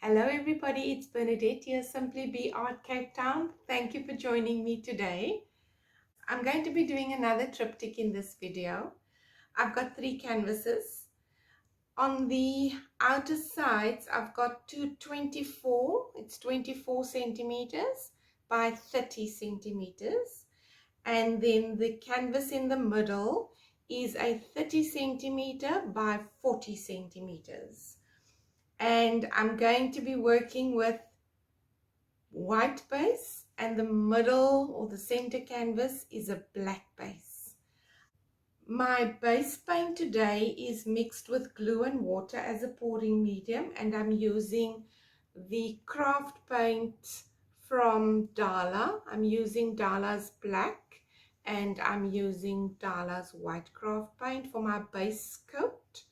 Hello everybody, it's Bernadette here, Simply Art Cape Town. Thank you for joining me today. I'm going to be doing another triptych in this video. I've got 3 canvases. On the outer sides, I've got it's 24 centimeters by 30 centimeters. And then the canvas in the middle is a 30 centimeter by 40 centimeters. And I'm going to be working with white base, and the middle or the center canvas is a black base. My base paint today is mixed with glue and water as a pouring medium, and I'm using the craft paint from DALA. I'm using DALA's black and I'm using DALA's white craft paint for my base coat.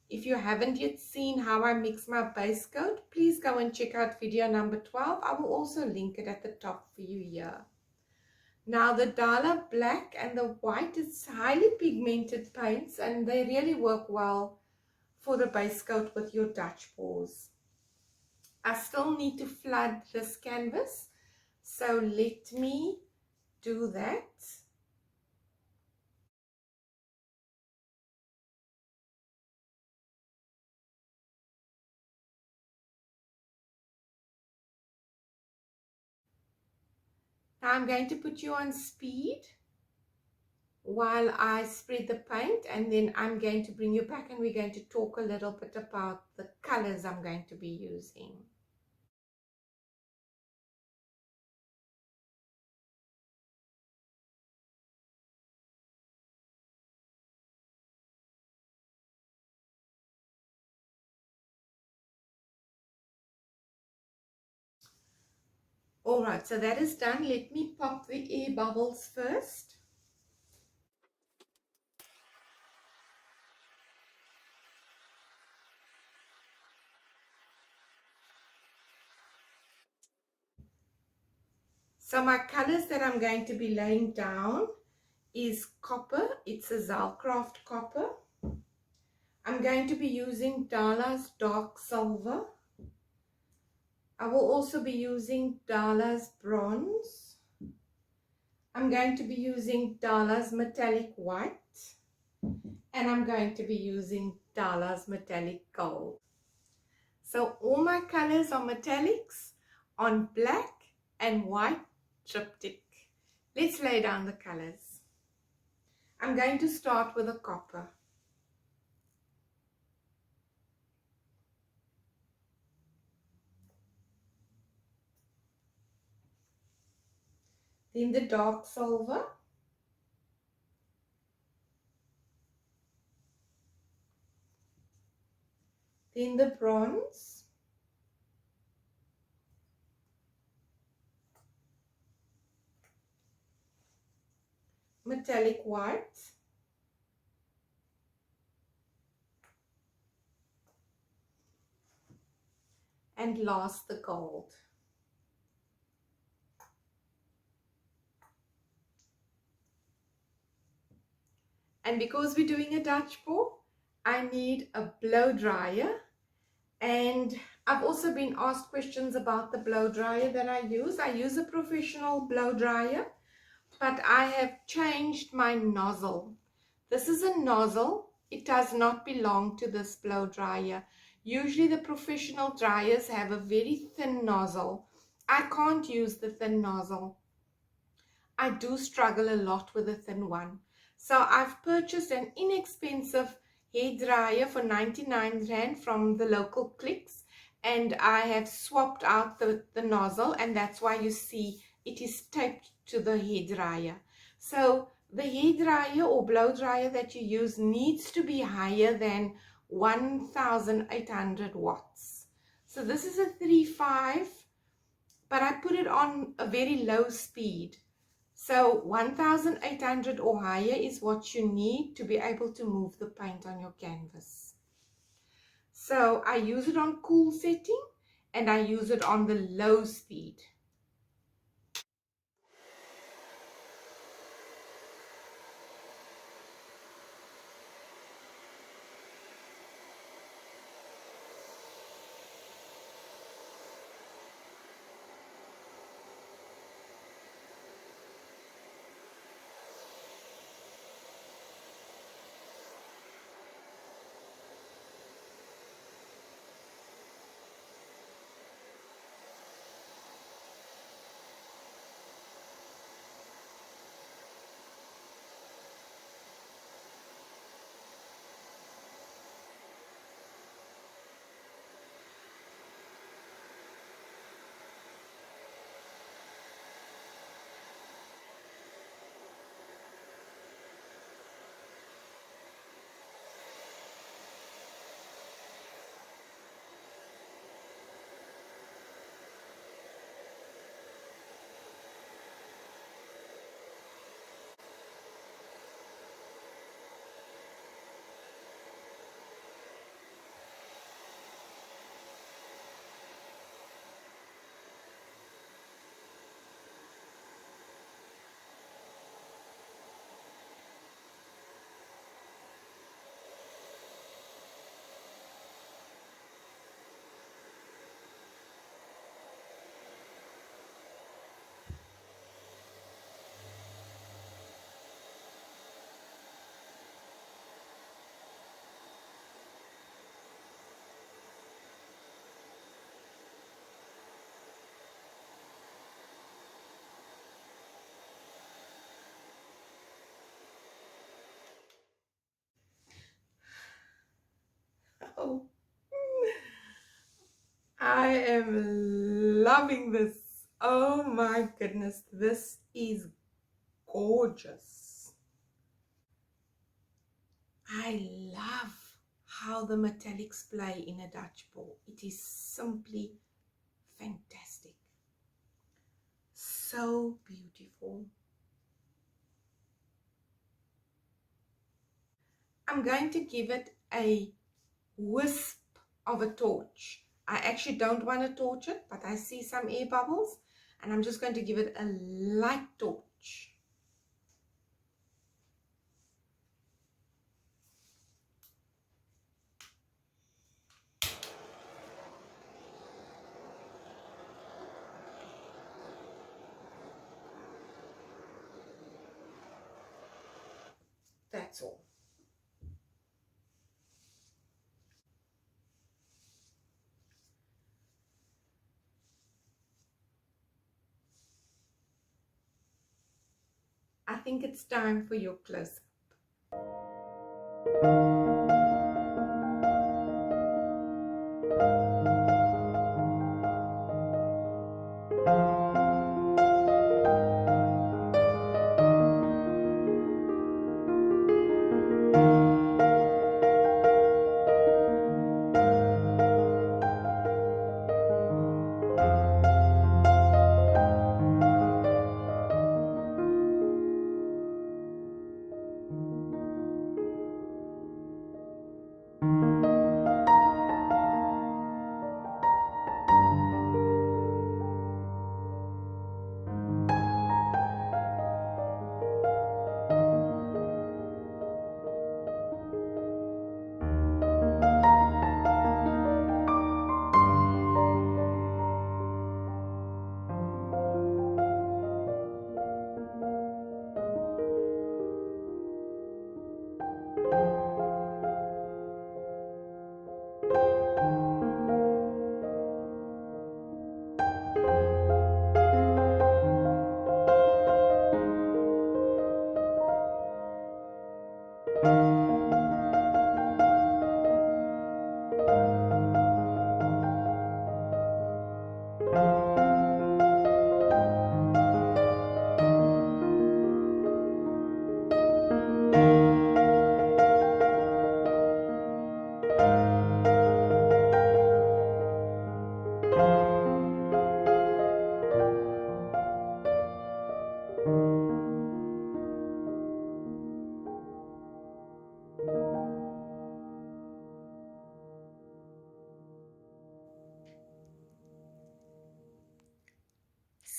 If you haven't yet seen how I mix my base coat, please go and check out video number 12. I will also link it at the top for you here. Now the DALA black and the white is highly pigmented paints and they really work well for the base coat with your Dutch pours. I still need to flood this canvas, so let me do that. Now I'm going to put you on speed while I spread the paint, and then I'm going to bring you back and we're going to talk a little bit about the colors I'm going to be using. Alright, so that is done. Let me pop the air bubbles first. So my colors that I'm going to be laying down is copper. It's a Zelcraft copper. I'm going to be using DALA's dark silver. I will also be using DALA's bronze. I'm going to be using DALA's metallic white. And I'm going to be using DALA's metallic gold. So all my colors are metallics on black and white triptych. Let's lay down the colors. I'm going to start with a copper. Then the dark silver. Then the bronze. Metallic white. And last the gold. And because we're doing a Dutch pour, I need a blow dryer. And I've also been asked questions about the blow dryer that I use. I use a professional blow dryer, but I have changed my nozzle. This is a nozzle. It does not belong to this blow dryer. Usually the professional dryers have a very thin nozzle. I can't use the thin nozzle. I do struggle a lot with a thin one. So I've purchased an inexpensive hair dryer for 99 Rand from the local Clicks, and I have swapped out the nozzle, and that's why you see it is taped to the hair dryer. So the hair dryer or blow dryer that you use needs to be higher than 1800 watts. So this is a 3.5, but I put it on a very low speed. So 1800 or higher is what you need to be able to move the paint on your canvas. So I use it on cool setting and I use it on the low speed. loving this. Oh my goodness, this is gorgeous. I love how the metallics play in a Dutch ball. It is simply fantastic. So beautiful. I'm going to give it a wisp of a torch. I actually don't want to torch it, but I see some air bubbles and I'm just going to give it a light torch. That's all. I think it's time for your close-up.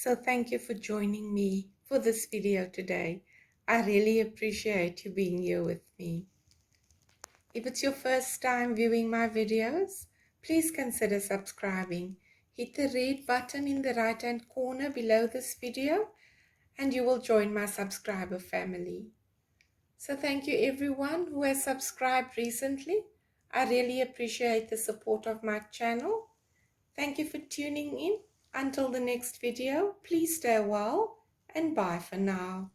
So thank you for joining me for this video today. I really appreciate you being here with me. If it's your first time viewing my videos, please consider subscribing. Hit the red button in the right hand corner below this video and you will join my subscriber family. So thank you everyone who has subscribed recently. I really appreciate the support of my channel. Thank you for tuning in. Until the next video, please stay well and bye for now.